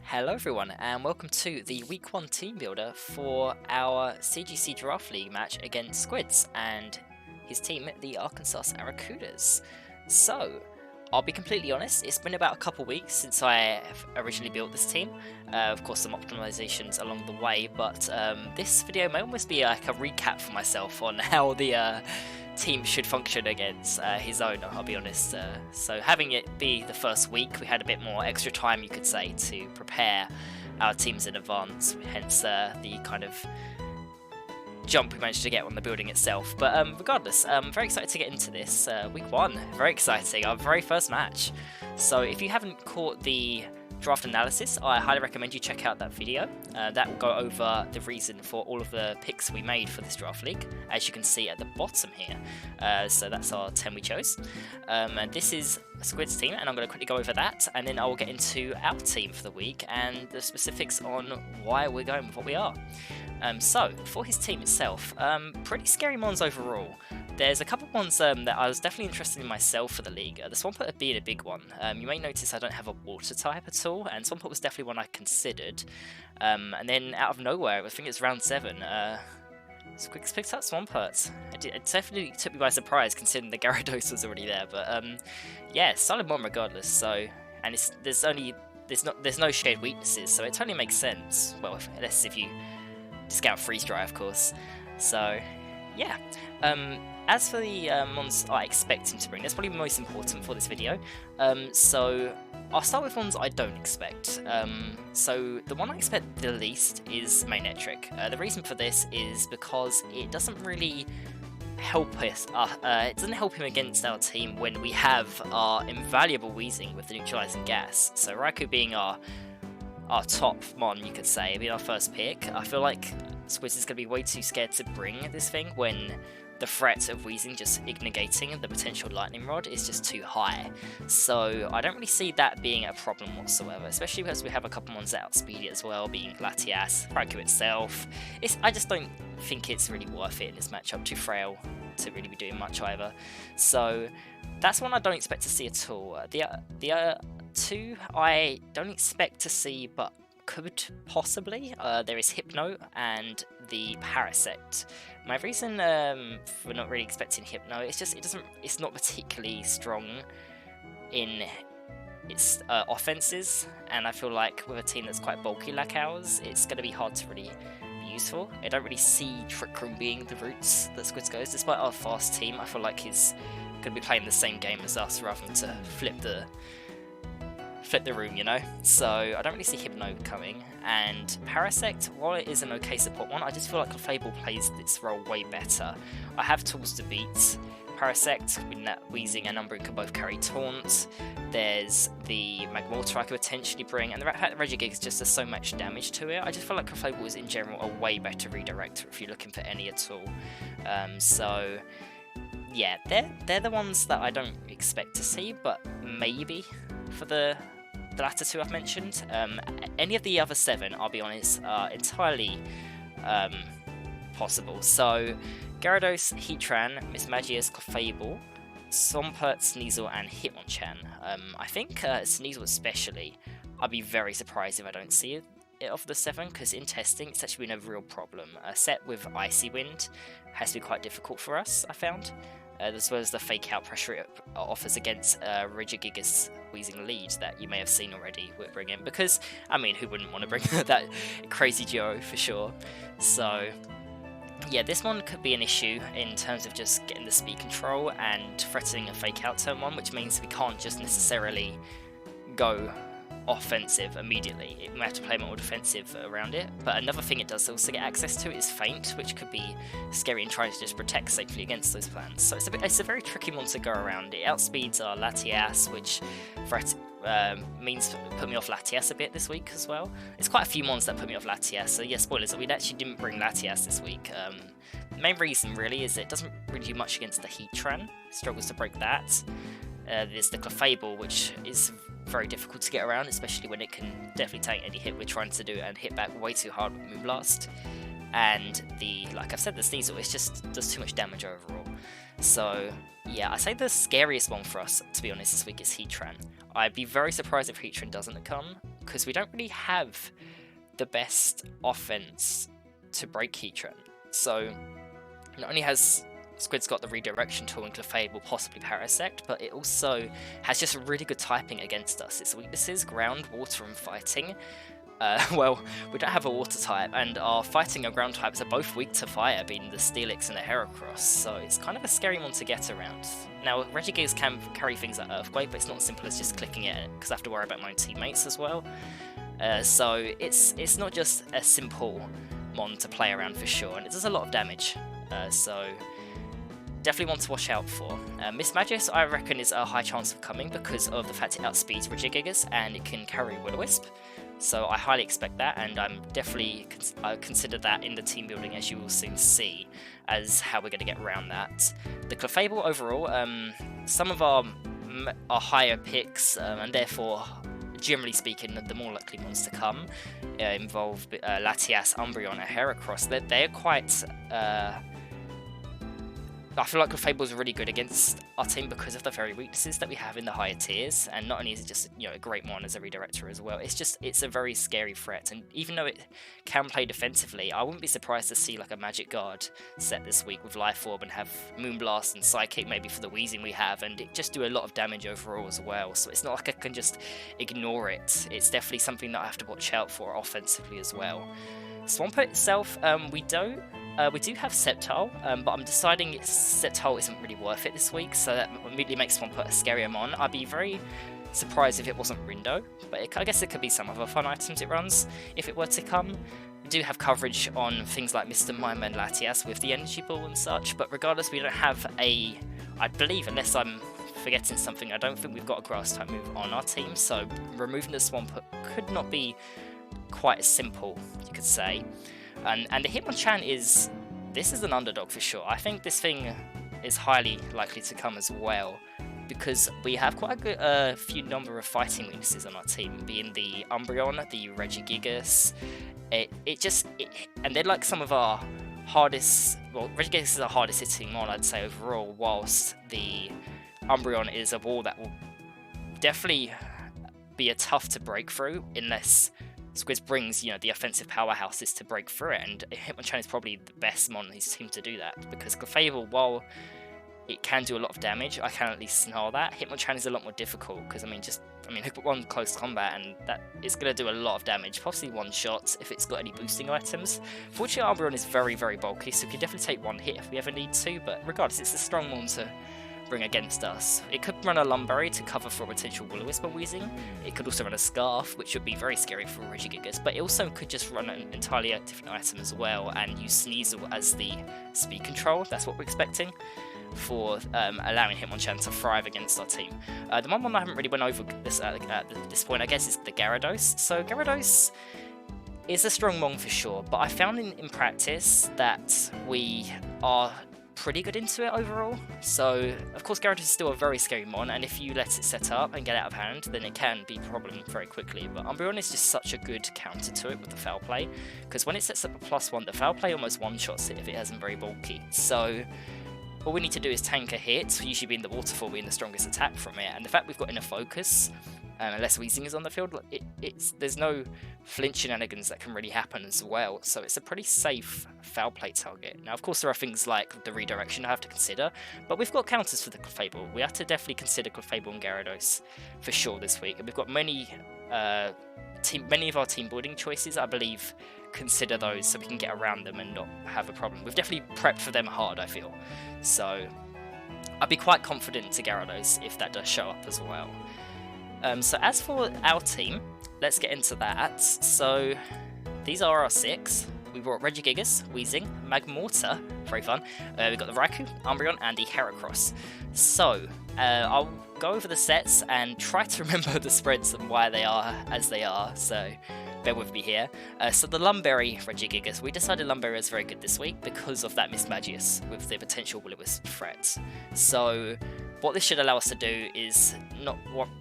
Hello everyone and welcome to the Week 1 Team Builder for our CGC Draft League match against Squidz and his team, the Arkansas Arrokudas. So, I'll be completely honest, it's been about a couple weeks since I originally built this team. Of course some optimizations along the way, but this video may almost be like a recap for myself on how the team should function against his own, I'll be honest. So having it be the first week, we had a bit more extra time, you could say, to prepare our teams in advance, hence the kind of jump we managed to get on the building itself. But regardless, I'm very excited to get into this. Week 1, very exciting, our very first match. So if you haven't caught the draft analysis, I highly recommend you check out that video. That will go over the reason for all of the picks we made for this draft league, as you can see at the bottom here. So that's our 10 we chose. And this is Squids Team, and I'm going to quickly go over that, and then I will get into our team for the week and the specifics on why we're going with what we are. So, for his team itself, pretty scary mons overall. There's a couple of ones that I was definitely interested in myself for the league. The Swampert being a big one. You may notice I don't have a water type at all, and Swampert was definitely one I considered. And then out of nowhere, I think it's round 7, Squidz picked up Swampert. It definitely took me by surprise considering the Gyarados was already there, but yeah, solid mon regardless. So, and there's no shared weaknesses, so it totally makes sense. Well, unless if you discount freeze dry, of course. So, yeah. As for the mons I expect him to bring, that's probably the most important for this video. So I'll start with ones I don't expect. So the one I expect the least is Magnetric. The reason for this is because it doesn't really help us. It doesn't help him against our team when we have our invaluable Weezing with the neutralizing gas. So Raikou being our top mon, you could say, being our first pick, I feel like Squidz is going to be way too scared to bring this thing when the threat of Weezing just negating the potential Lightning Rod is just too high. So I don't really see that being a problem whatsoever, especially because we have a couple ones that outspeed it as well, being Latias, Raikou itself. I just don't think it's really worth it in this matchup, too frail to really be doing much either. So that's one I don't expect to see at all. The two I don't expect to see but could possibly. There is Hypno and the Parasect. My reason for not really expecting Hypno is just it's not particularly strong in its offenses, and I feel like with a team that's quite bulky like ours, it's going to be hard to really be useful. I don't really see Trick Room being the routes that Squidz goes. Despite our fast team, I feel like he's going to be playing the same game as us rather than to flip the room, you know? So I don't really see Hypno coming. And Parasect, while it is an okay support one, I just feel like Clefable plays this role way better. I have tools to beat Parasect, with that Weezing and Umbreon can both carry Taunt. There's the Magmortar I could potentially bring, and the fact that Regigigas just does so much damage to it, I just feel like Clefable is in general a way better redirector if you're looking for any at all. So yeah, they're the ones that I don't expect to see, but maybe for the latter two I've mentioned. Any of the other 7, I'll be honest, are entirely possible. So Gyarados, Heatran, Miss Magia's Clefable, Swampert, Sneasel, and Hitmonchan. I think Sneasel especially, I'd be very surprised if I don't see it of the 7, because in testing it's actually been a real problem. Set with Icy Wind has to be quite difficult for us, I found. As well as the fake out pressure it offers against Regigigas Weezing lead that you may have seen already with bringing, because I mean, who wouldn't want to bring that crazy duo for sure. So yeah, this one could be an issue in terms of just getting the speed control and threatening a fake out turn 1, which means we can't just necessarily go offensive immediately. We have to play more defensive around it. But another thing it does also get access to is Feint, which could be scary in trying to just protect safely against those plans. So it's a very tricky one to go around. It outspeeds our Latias, which means put me off Latias a bit this week as well. There's quite a few mons that put me off Latias, so yeah, spoilers, we actually didn't bring Latias this week. The main reason really is it doesn't really do much against the Heatran, struggles to break that. There's the Clefable, which is very difficult to get around, especially when it can definitely take any hit we're trying to do and hit back way too hard with Moonblast. and like I've said, the Sneasel, it just does too much damage overall. So yeah, I say the scariest one for us, to be honest, this week is Heatran. I'd be very surprised if Heatran doesn't come, because we don't really have the best offense to break Heatran. So not only has Squid's got the redirection tool and Clefable, possibly Parasect, but it also has just really good typing against us. Its weaknesses, ground, water, and fighting. Well, we don't have a water type, and our fighting and ground types are both weak to fire, being the Steelix and the Heracross, so it's kind of a scary one to get around. Now, Regigigas can carry things like Earthquake, but it's not as simple as just clicking it, because I have to worry about my own teammates as well. So it's not just a simple mon to play around for sure, and it does a lot of damage, so definitely one to watch out for. Miss Magis, I reckon, is a high chance of coming because of the fact it outspeeds Regigigas and it can carry Will-O-Wisp. So I highly expect that, and I'm definitely consider that in the team building, as you will soon see, as how we're going to get around that. The Clefable overall, some of our higher picks, and therefore, generally speaking, the more likely ones to come, involve Latias, Umbreon, and Heracross. They're quite... I feel like Clefable is really good against our team because of the very weaknesses that we have in the higher tiers, and not only is it just, you know, a great mon as a redirector as well, it's a very scary threat, and even though it can play defensively, I wouldn't be surprised to see like a Magic Guard set this week with Life Orb and have Moonblast and Psychic maybe for the Weezing we have, and it just do a lot of damage overall as well, so it's not like I can just ignore it. It's definitely something that I have to watch out for offensively as well. Swampert itself, we do have Sceptile, but I'm deciding Sceptile isn't really worth it this week, so that immediately makes Swampert a scarier mon. I'd be very surprised if it wasn't Rindo, but I guess it could be some other fun items it runs if it were to come. We do have coverage on things like Mr. Mime and Latias with the Energy Ball and such, but regardless, we don't have I believe, unless I'm forgetting something, I don't think we've got a Grass type move on our team, so removing the Swampert could not be quite as simple, you could say. And the Hitmonchan is an underdog for sure. I think this thing is highly likely to come as well, because we have quite a good few number of fighting weaknesses on our team, being the Umbreon, the Regigigas. And they're like some of our hardest. Well, Regigigas is our hardest hitting mon, I'd say overall, whilst the Umbreon is a wall that will definitely be a tough to break through unless Squidz brings, you know, the offensive powerhouses to break through it, and Hitmonchan is probably the best mon on his team to do that, because Clefable, while it can do a lot of damage, I can at least snarl that. Hitmonchan is a lot more difficult, because, I mean, one close combat, and that is going to do a lot of damage, possibly one shot, if it's got any boosting items. Fortunately, Umbreon is very, very bulky, so we can definitely take one hit if we ever need to, but regardless, it's a strong mon to bring against us. It could run a Lumberry to cover for a potential Will-O-Wisp or Weezing. It could also run a Scarf, which would be very scary for Regigigas, but it also could just run an entirely different item as well and use Sneasel as the speed control. That's what we're expecting for allowing Hitmonchan to thrive against our team. The one I haven't really went over this at this point, I guess, is the Gyarados. So Gyarados is a strong mon for sure, but I found in practice that we are pretty good into it overall. So of course Gyarados is still a very scary mon, and if you let it set up and get out of hand, then it can be a problem very quickly. But Umbreon is just such a good counter to it with the foul play, because when it sets up a +1, the foul play almost one-shots it if it hasn't very bulky. So all we need to do is tank a hit, usually being the Waterfall being the strongest attack from it, and the fact we've got enough focus, unless Weezing is on the field, there's no flinch shenanigans that can really happen as well, so it's a pretty safe foul play target. Now, of course, there are things like the redirection I have to consider, but we've got counters for the Clefable. We have to definitely consider Clefable and Gyarados for sure this week, and we've got many of our team building choices, I believe, consider those so we can get around them and not have a problem. We've definitely prepped for them hard, I feel, so I'd be quite confident to Gyarados if that does show up as well. So as for our team, let's get into that. So these are our 6. We brought Regigigas, Weezing, Magmortar, very fun. We've got the Raikou, Umbreon, and the Heracross. So I'll go over the sets and try to remember the spreads and why they are as they are, so bear with me here. So the Lumberry Regigigas, we decided Lumberry was very good this week because of that Miss Magius with the potential Will-O-Wisp threat. So What this should allow us to do is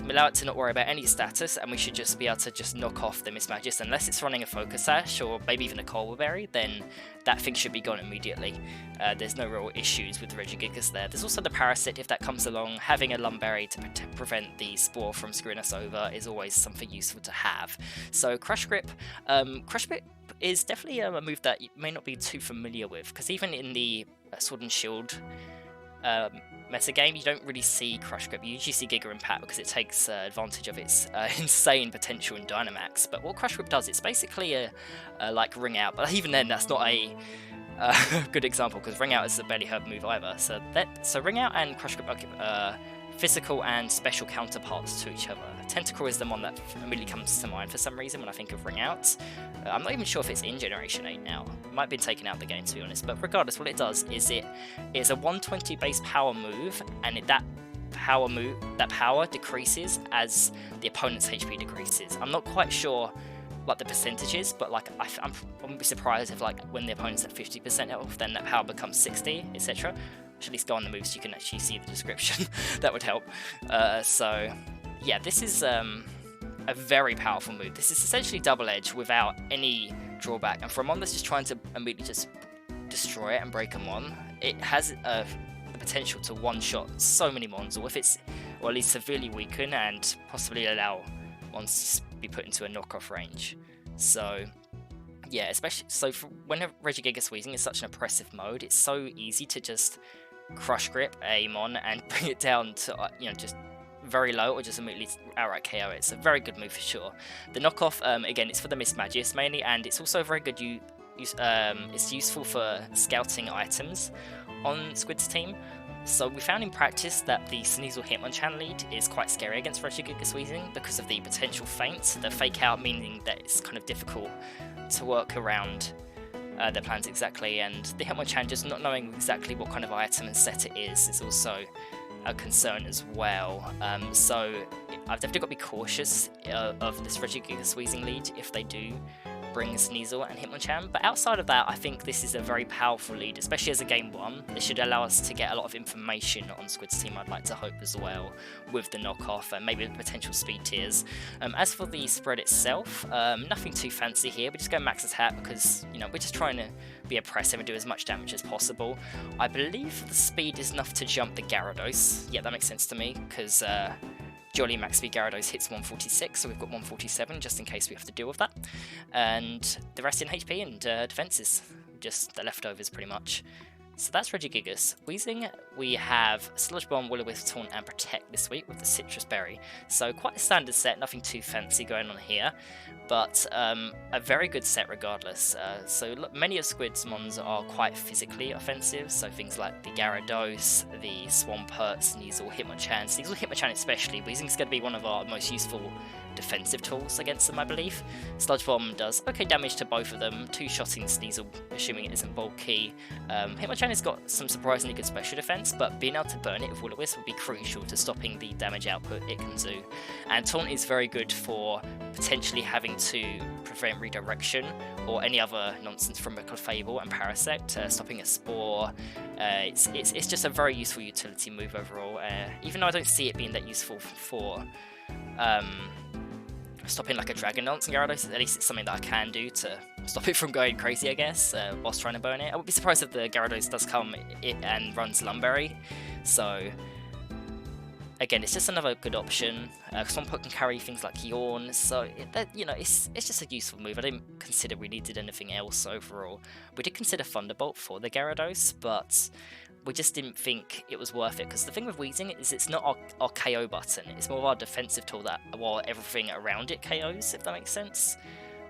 allow it to not worry about any status, and we should just be able to just knock off the Mismagius. Unless it's running a Focus Sash or maybe even a Colbur Berry, then that thing should be gone immediately. There's no real issues with the Regigigas there. There's also the Parasect if that comes along. Having a Lumberry to prevent the Spore from screwing us over is always something useful to have. So Crush Grip is definitely a move that you may not be too familiar with, because even in the Sword and Shield meta game, you don't really see Crush Grip. You usually see Giga Impact because it takes advantage of its insane potential in Dynamax. But what Crush Grip does, it's basically a like Ring Out, but even then that's not a good example, because Ring Out is a barely heard move either. So Ring Out and Crush Grip are physical and special counterparts to each other. Tentacruel is the one that immediately comes to mind for some reason when I think of Ring Out. I'm not even sure if it's in Generation 8 now. It might have been taken out of the game, to be honest. But regardless, what it does is it is a 120 base power move, and that power decreases as the opponent's HP decreases. I'm not quite sure like the percentages, but like I wouldn't be surprised if like when the opponent's at 50% health, then that power becomes 60, etc. Should at least go on the move so you can actually see the description. That would help. So yeah, this is a very powerful move. This is essentially double edge without any drawback, and for a mon that's just trying to immediately just destroy it and break a mon, it has the potential to one-shot so many mons, or at least severely weaken and possibly allow mons to be put into a knockoff range. So yeah, especially when Regigigas Weezing is such an oppressive mode, it's so easy to just Crush Grip a mon and bring it down to just very low, or just immediately outright KO it. It's a very good move for sure. The knockoff, again, it's for the Mismagius mainly, and it's also very good. It's useful for scouting items on Squids Team. So we found in practice that the Sneasel Hitmonchan lead is quite scary against Regigigas Weezing because of the potential feint, the fake out, meaning that it's kind of difficult to work around their plans exactly, and the Hitmonchan just not knowing exactly what kind of item and set it is also a concern as well. So I've definitely got to be cautious of this Regigigas Weezing lead if they do bring Sneasel and Hitmonchan, but outside of that, I think this is a very powerful lead, especially as a game 1. This should allow us to get a lot of information on Squids Team, I'd like to hope as well, with the knockoff and maybe the potential speed tiers. As for the spread itself, nothing too fancy here. We're just going max attack because, we're just trying to be oppressive and do as much damage as possible. I believe the speed is enough to jump the Gyarados. Yeah, that makes sense to me, because Jolly Max Speed Gyarados hits 146, so we've got 147 just in case we have to deal with that. And the rest in HP and defenses, just the leftovers pretty much. So that's Regigigas. Weezing, we have Sludge Bomb, Will-O-Wisp, Taunt, and Protect this week with the Citrus Berry. So quite a standard set, nothing too fancy going on here, but a very good set regardless. So look, many of Squid's mons are quite physically offensive, so things like the Gyarados, the Swampert, Sneasel, Hitmonchan. Sneasel, Hitmonchan especially. Weezing's going to be one of our most useful defensive tools against them, I believe. Sludge Bomb does okay damage to both of them, two-shotting Sneasel, assuming it isn't bulky. Hitmonchan has got some surprisingly good special defense, but being able to burn it with Will-O-Wisp will be crucial to stopping the damage output it can do. And Taunt is very good for potentially having to prevent redirection or any other nonsense from a Clefable and Parasect, stopping a Spore. It's just a very useful utility move overall, even though I don't see it being that useful for stopping like a Dragon Dance and Gyarados. At least it's something that I can do to stop it from going crazy, I guess, whilst trying to burn it. I would be surprised if the Gyarados does come and runs Lumberry. So again, it's just another good option. Swampert can carry things like Yawn, so it's just a useful move. I didn't consider we needed anything else overall. We did consider Thunderbolt for the Gyarados, but we just didn't think it was worth it, because the thing with Weezing is it's not our KO button, it's more of our defensive tool while everything around it KOs, if that makes sense.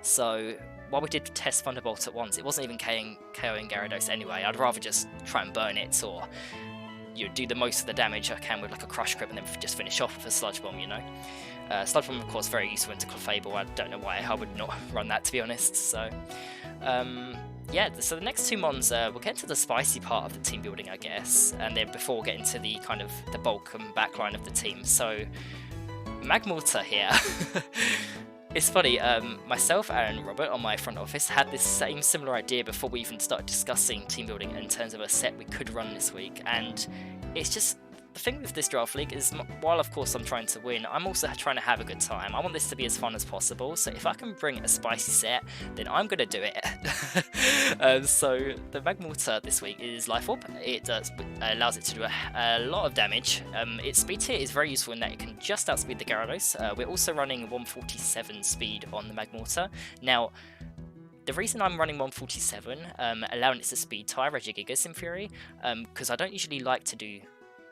So while we did test Thunderbolt at once, it wasn't even KOing Gyarados anyway. I'd rather just try and burn it, or do the most of the damage I can with like a Crush Grip and then just finish off with a Sludge Bomb, Sludge Bomb, of course, very useful into Clefable. I don't know why I would not run that, to be honest. So yeah, so the next two mons, we'll get to the spicy part of the team building, I guess, and then before getting to the kind of the bulk and backline of the team. So Magmortar here. It's funny, myself and Robert on my front office had this same similar idea before we even started discussing team building in terms of a set we could run this week, and it's just the thing with this draft league is, while of course I'm trying to win, I'm also trying to have a good time. I want this to be as fun as possible, so if I can bring a spicy set, then I'm going to do it. So the Magmortar this week is Life Orb. It allows it to do a lot of damage. Its speed tier is very useful in that it can just outspeed the Gyarados. We're also running 147 speed on the Magmortar. Now, the reason I'm running 147, allowing it to speed tie Regigigas in theory, because I don't usually like to do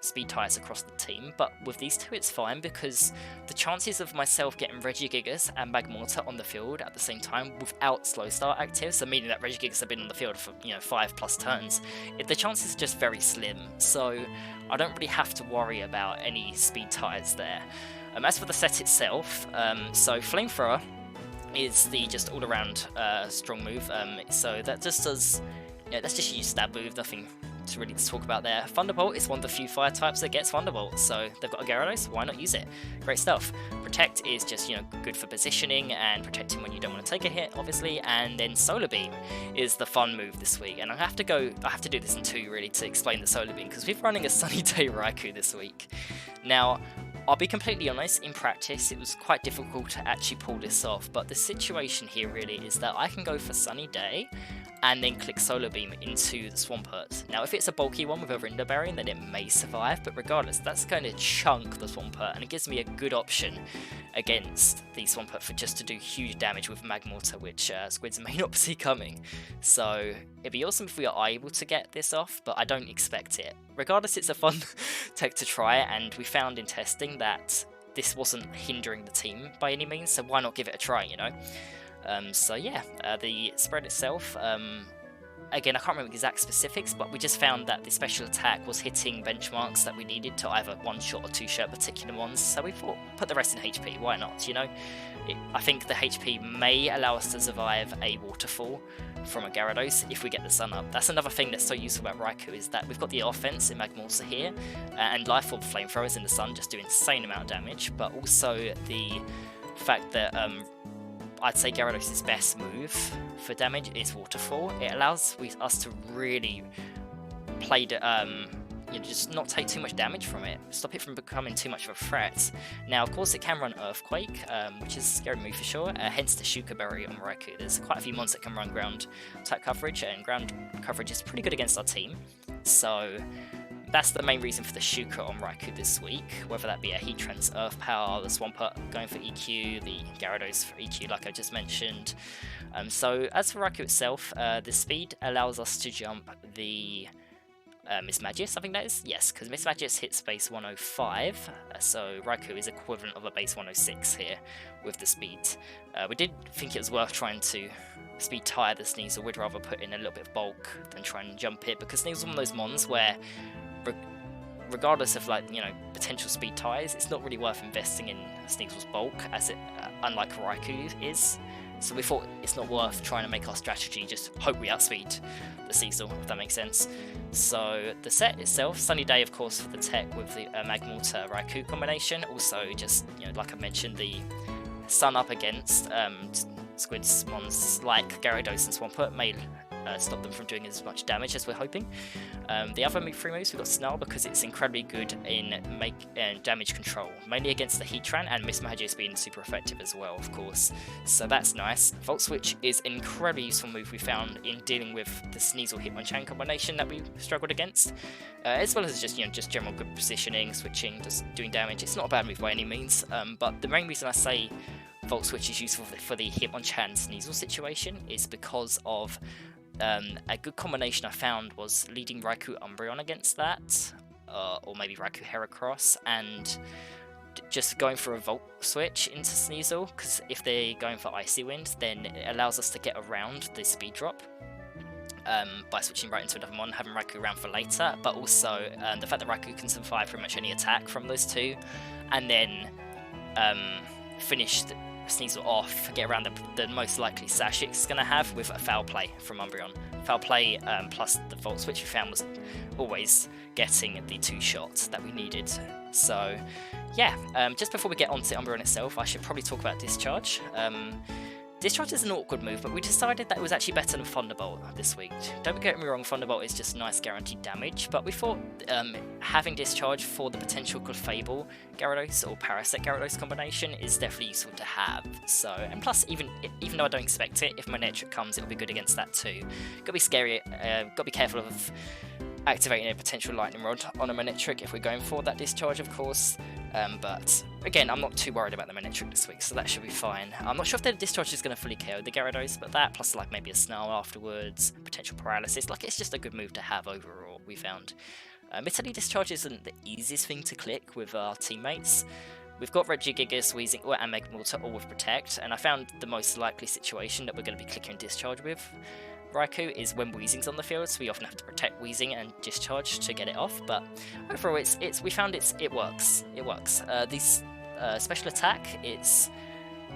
speed ties across the team, but with these two it's fine because the chances of myself getting Regigigas and Magmortar on the field at the same time without slow start active, so meaning that Regigigas have been on the field for 5+ turns, the chances are just very slim, so I don't really have to worry about any speed ties there. As for the set itself, so Flamethrower is the just all-around strong move, so that just does, that's just your stab move, nothing to really talk about there. Thunderbolt is one of the few fire types that gets Thunderbolt, so they've got a Gyarados, why not use it? Great stuff. Protect is just, good for positioning and protecting when you don't want to take a hit, obviously, and then Solar Beam is the fun move this week, and I have to do this in two, really, to explain the Solar Beam, because we're running a Sunny Day Raikou this week. Now, I'll be completely honest, in practice it was quite difficult to actually pull this off, but the situation here really is that I can go for Sunny Day and then click Solar Beam into the Swampert. Now if it's a bulky one with a Rinder Berry, then it may survive, but regardless, that's going to chunk the Swampert, and it gives me a good option against the Swampert for just to do huge damage with Magmortar, which Squids may not see coming. So it'd be awesome if we are able to get this off, but I don't expect it. Regardless, it's a fun tech to try, and we found in testing that this wasn't hindering the team by any means, so why not give it a try, So yeah, the spread itself, again, I can't remember the exact specifics, but we just found that the special attack was hitting benchmarks that we needed to either one-shot or two-shot particular ones, so we thought, put the rest in HP, why not, I think the HP may allow us to survive a waterfall from a Gyarados if we get the sun up. That's another thing that's so useful about Raikou, is that we've got the offense in Magmortar here, and Life Orb Flamethrowers in the sun just do insane amount of damage, but also the fact that I'd say Gyarados' best move for damage is Waterfall. It allows us to really play just not take too much damage from it, stop it from becoming too much of a threat. Now, of course, it can run Earthquake, which is a scary move for sure, hence the Shuka Berry on Raikou. There's quite a few mons that can run ground type coverage, and ground coverage is pretty good against our team, so that's the main reason for the Shuka on Raikou this week, whether that be a Heatran's Earth Power, the Swampert going for EQ, the Gyarados for EQ like I just mentioned. So as for Raikou itself, the speed allows us to jump the Mismagius, I think that is? Yes, because Mismagius hits base 105, so Raikou is equivalent of a base 106 here with the speed. We did think it was worth trying to speed tie the Sneasel. We'd rather put in a little bit of bulk than try and jump it, because Sneasel's one of those mons where regardless of potential speed ties, it's not really worth investing in Sneasel's bulk, as it unlike Raikou is. So we thought it's not worth trying to make our strategy just hope we outspeed the Sneasel, if that makes sense. So the set itself, Sunny Day of course for the tech with the Magmortar Raikou combination. Also just like I mentioned, the sun up against Squids mons like Gyarados and Swampert may stop them from doing as much damage as we're hoping. The other free moves, we've got Snarl because it's incredibly good in damage control, mainly against the Heatran, and Mismagius being super effective as well, of course. So that's nice. Volt Switch is an incredibly useful move we found in dealing with the Sneasel Hitmonchan combination that we struggled against, as well as just general good positioning, switching, just doing damage. It's not a bad move by any means, but the main reason I say Volt Switch is useful for the Hitmonchan Sneasel situation is because of a good combination I found was leading Raikou Umbreon against that, or maybe Raikou Heracross, and just going for a Volt Switch into Sneasel, because if they're going for Icy Wind, then it allows us to get around the speed drop by switching right into another mon, having Raikou around for later, but also the fact that Raikou can survive pretty much any attack from those two, and then finish Sneasel off, get around the most likely sash it's going to have with a Foul Play from Umbreon. Foul Play plus the Volt Switch we found was always getting the 2 shots that we needed. So yeah, just before we get onto Umbreon itself, I should probably talk about Discharge. Discharge is an awkward move, but we decided that it was actually better than Thunderbolt this week. Don't get me wrong, Thunderbolt is just nice guaranteed damage, but we thought having Discharge for the potential Clefable Gyarados or Parasect Gyarados combination is definitely useful to have. So, and plus, even though I don't expect it, if Manectric comes, it'll be good against that too. Gotta be scary, gotta be careful of activating a potential Lightning Rod on a Manectric if we're going for that Discharge, of course. But again, I'm not too worried about the Manectric this week, so that should be fine. I'm not sure if the Discharge is going to fully KO the Gyarados, but that, plus like maybe a Snarl afterwards, potential paralysis, like it's just a good move to have overall, we found. Admittedly, Discharge isn't the easiest thing to click with our teammates. We've got Regigigas, Weezing, and Megamortar all with Protect, and I found the most likely situation that we're going to be clicking Discharge with Raikou is when Weezing's on the field, so we often have to protect Weezing and Discharge to get it off, but overall we found it works. It works. This special attack, it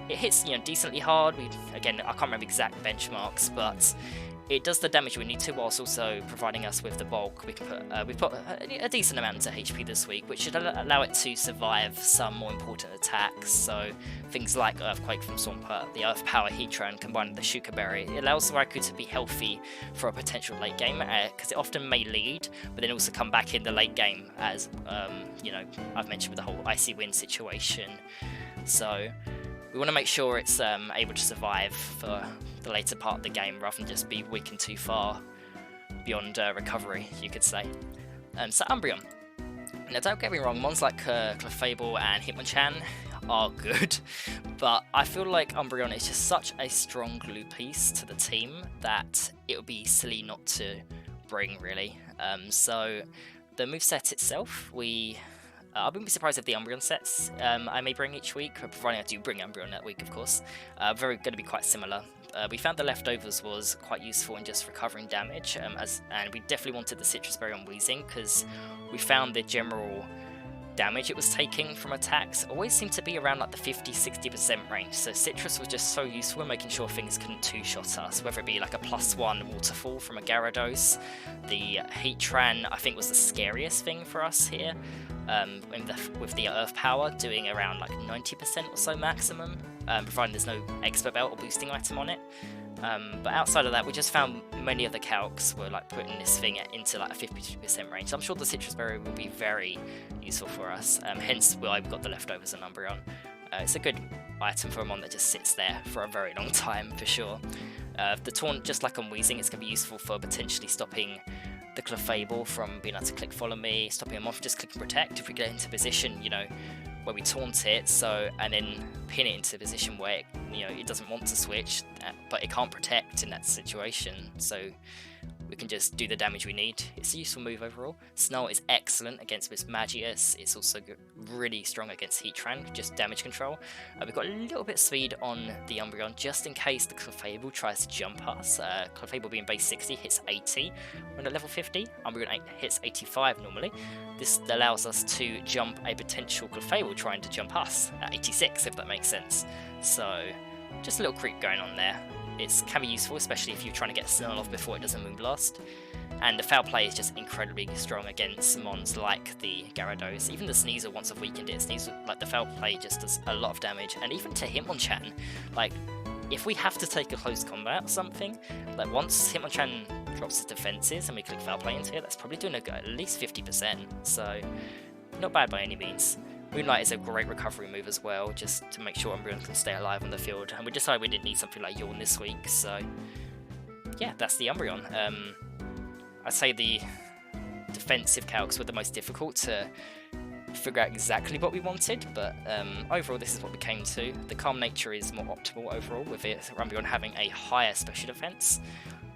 hits decently hard. Again, I can't remember exact benchmarks, but it does the damage we need to, whilst also providing us with the bulk. We've put a decent amount into HP this week, which should allow it to survive some more important attacks. So things like Earthquake from Swampert, the Earth Power Heatran combined with the Shuka Berry. It allows Raikou to be healthy for a potential late game, because it often may lead, but then also come back in the late game, as I've mentioned with the whole Icy Wind situation. So we want to make sure it's able to survive for the later part of the game, rather than just be weakened too far beyond recovery, you could say. So Umbreon. Now, don't get me wrong, mons like Clefable and Hitmonchan are good, but I feel like Umbreon is just such a strong glue piece to the team that it would be silly not to bring, really. So the moveset itself, I wouldn't be surprised if the Umbreon sets I may bring each week, providing I do bring Umbreon that week, of course. Going to be quite similar. We found the leftovers was quite useful in just recovering damage, and we definitely wanted the Citrus Berry on Weezing, because we found the general damage it was taking from attacks always seemed to be around like the 50-60% range, so Citrus was just so useful in making sure things couldn't two-shot us, whether it be like a +1 waterfall from a Gyarados. The Heatran, I think, was the scariest thing for us here, with the Earth Power doing around like 90% or so maximum, providing there's no expert belt or boosting item on it. But outside of that, we just found many of the calcs were like putting this thing into like a 50% range. So I'm sure the Citrus Berry will be very useful for us, hence why we've got the leftovers on Umbreon. It's a good item for a mon that just sits there for a very long time, for sure. The Taunt, just like on Weezing, it's going to be useful for potentially stopping the Clefable from being able to click Follow Me, stopping him off just clicking Protect if we get into position, where we taunt it, and then pin it into a position where it doesn't want to switch, but it can't protect in that situation, so we can just do the damage we need. It's a useful move overall. Snarl is excellent against this Magius. It's also really strong against Heatran, just damage control. We've got a little bit of speed on the Umbreon, just in case the Clefable tries to jump us. Clefable being base 60 hits 80 when at level 50. Umbreon hits 85 normally. This allows us to jump a potential Clefable trying to jump us at 86, if that makes sense. So just a little creep going on there. It can be useful, especially if you're trying to get Snarl off before it does a Moonblast. And the Foul Play is just incredibly strong against mons like the Gyarados. Even the Sneasel, once I've weakened it, the Foul Play just does a lot of damage. And even to Hitmonchan, if we have to take a close combat or something, once Hitmonchan drops his defenses and we click Foul Play into it, that's probably doing at least 50%. So, not bad by any means. Moonlight is a great recovery move as well, just to make sure Umbreon can stay alive on the field. And we decided we didn't need something like Yawn this week, so yeah, that's the Umbreon. I'd say the defensive calcs were the most difficult to figure out exactly what we wanted, but overall this is what we came to. The Calm Nature is more optimal overall, with Umbreon having a higher special defense.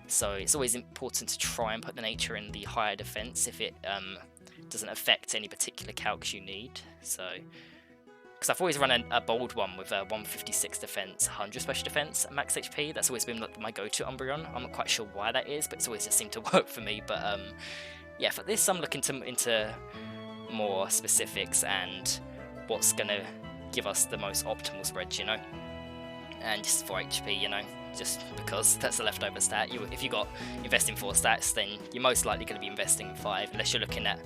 So it's always important to try and put the nature in the higher defense if it doesn't affect any particular calcs you need. So, because I've always run a bold one with 156 defense, 100 special defense, and max HP. That's always been my go-to Umbreon. I'm not quite sure why that is, but it's always just seemed to work for me. But yeah, for this I'm looking into more specifics and what's gonna give us the most optimal spread, and just 4 HP, you know, just because that's a leftover stat. If you got investing 4 stats, then you're most likely going to be investing 5, unless you're looking at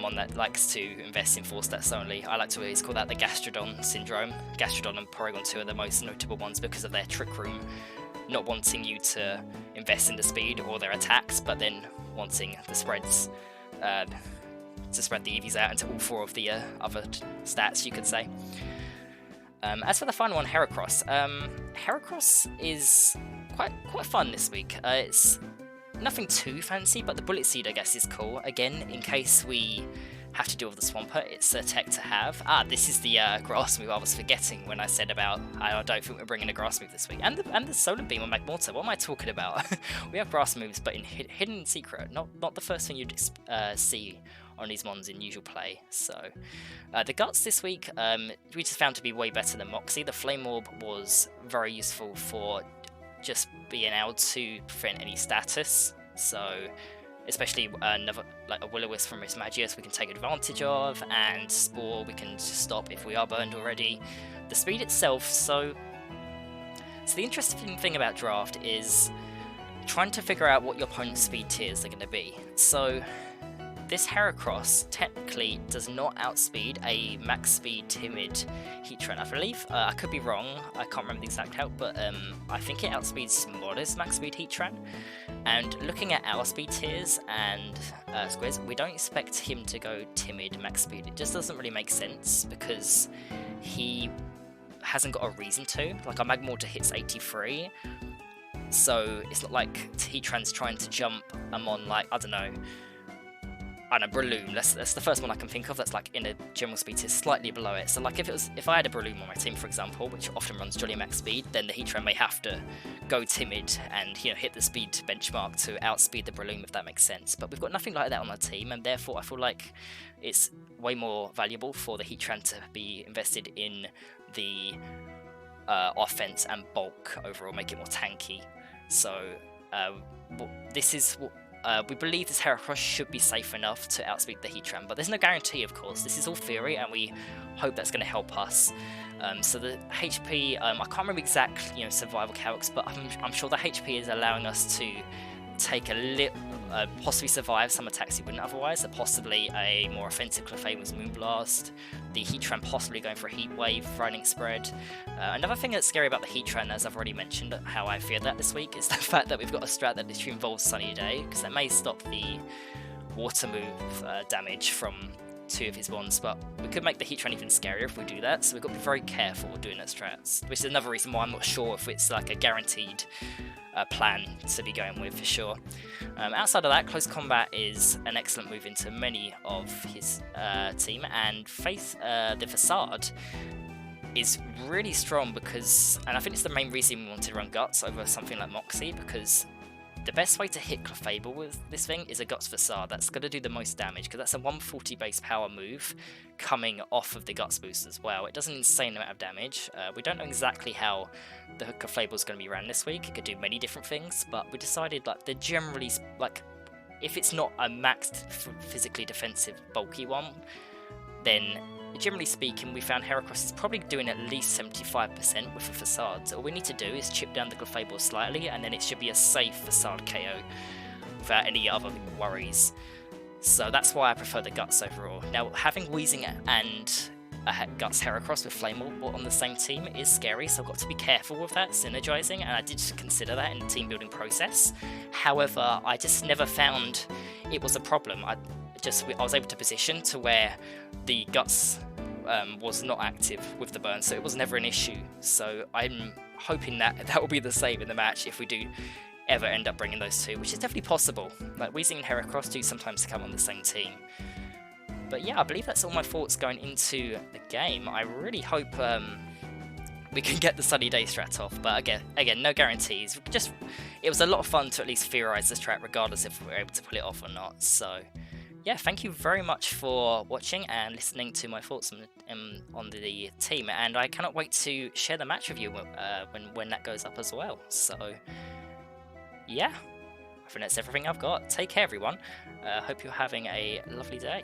one that likes to invest in 4 stats only. I like to always call that the Gastrodon syndrome. Gastrodon and Porygon 2 are the most notable ones because of their Trick Room not wanting you to invest in the speed or their attacks, but then wanting the spreads to spread the EVs out into all 4 of the other stats, you could say. As for the final one, Heracross. Heracross is quite fun this week. It's nothing too fancy, but the Bullet Seed, I guess, is cool. Again, in case we have to deal with the Swampert, it's a tech to have. This is the grass move I was forgetting when I said about I don't think we're bringing a grass move this week. And the Solar Beam on Magmortar. What am I talking about? We have grass moves, but in hidden secret. Not the first thing you'd see on these mons in usual play. So the Guts this week, we just found to be way better than Moxie. The Flame Orb was very useful for just being able to prevent any status. So especially another, like a Will-O-Wisp from his Magius we can take advantage of, and Spore we can just stop if we are burned already. The speed itself, so the interesting thing about draft is trying to figure out what your opponent's speed tiers are going to be. So this Heracross technically does not outspeed a max speed timid Heatran, I believe. I could be wrong, I can't remember the exact count, but I think it outspeeds modest max speed Heatran. And looking at our speed tiers and Squidz, we don't expect him to go timid max speed. It just doesn't really make sense because he hasn't got a reason to. Like, our Magmortar hits 83, so it's not like Heatran's trying to jump on, like, I don't know, Breloom. That's the first one I can think of that's like in a general speed tier slightly below it. So like if I had a Breloom on my team, for example, which often runs Jolly Max speed, then the Heatran may have to go timid and, you know, hit the speed benchmark to outspeed the Breloom, if that makes sense. But we've got nothing like that on our team, and therefore I feel like it's way more valuable for the Heatran to be invested in the offense and bulk overall, make it more tanky. So this is we believe this Heracross should be safe enough to outspeed the Heatran, but there's no guarantee, of course. This is all theory, and we hope that's going to help us. So the HP, I can't remember exact, survival calcs, but I'm sure the HP is allowing us to take a little, possibly survive some attacks he wouldn't otherwise, possibly a more offensive Clefable's Moonblast, the Heatran possibly going for a Heat Wave, Frightening Spread. Another thing that's scary about the Heatran, as I've already mentioned, how I fear that this week, is the fact that we've got a strat that literally involves Sunny Day, because that may stop the Water move damage from 2 of his bonds, but we could make the Heatran even scarier if we do that, so we've got to be very careful doing that strats, which is another reason why I'm not sure if it's like a guaranteed plan to be going with for sure. Outside of that, Close Combat is an excellent move into many of his team, and Faith the Facade is really strong because, and I think it's the main reason we wanted to run Guts over something like Moxie, because the best way to hit Clefable with this thing is a Guts Facade. That's going to do the most damage, because that's a 140 base power move coming off of the Guts boost as well. It does an insane amount of damage. We don't know exactly how the Clefable is going to be ran this week. It could do many different things, but we decided like they're generally, like, if it's not a maxed physically defensive bulky one, then generally speaking, we found Heracross is probably doing at least 75% with a Facade. So all we need to do is chip down the Clefable slightly, and then it should be a safe Facade KO without any other worries. So that's why I prefer the Guts overall. Now, having Wheezing and Guts Heracross with Flame Orb on the same team is scary, so I've got to be careful with that synergizing, and I did consider that in the team building process. However, I just never found it was a problem. I was able to position to where the Guts was not active with the burn, so it was never an issue. So I'm hoping that will be the same in the match if we do ever end up bringing those 2, which is definitely possible. Like, Weezing and Heracross do sometimes come on the same team. But yeah, I believe that's all my thoughts going into the game. I really hope we can get the Sunny Day strat off, but again, no guarantees. It was a lot of fun to at least theorize the strat, regardless if we were able to pull it off or not. So yeah, thank you very much for watching and listening to my thoughts on the team, and I cannot wait to share the match with you when that goes up as well. So yeah, I think that's everything I've got. Take care, everyone. Hope you're having a lovely day.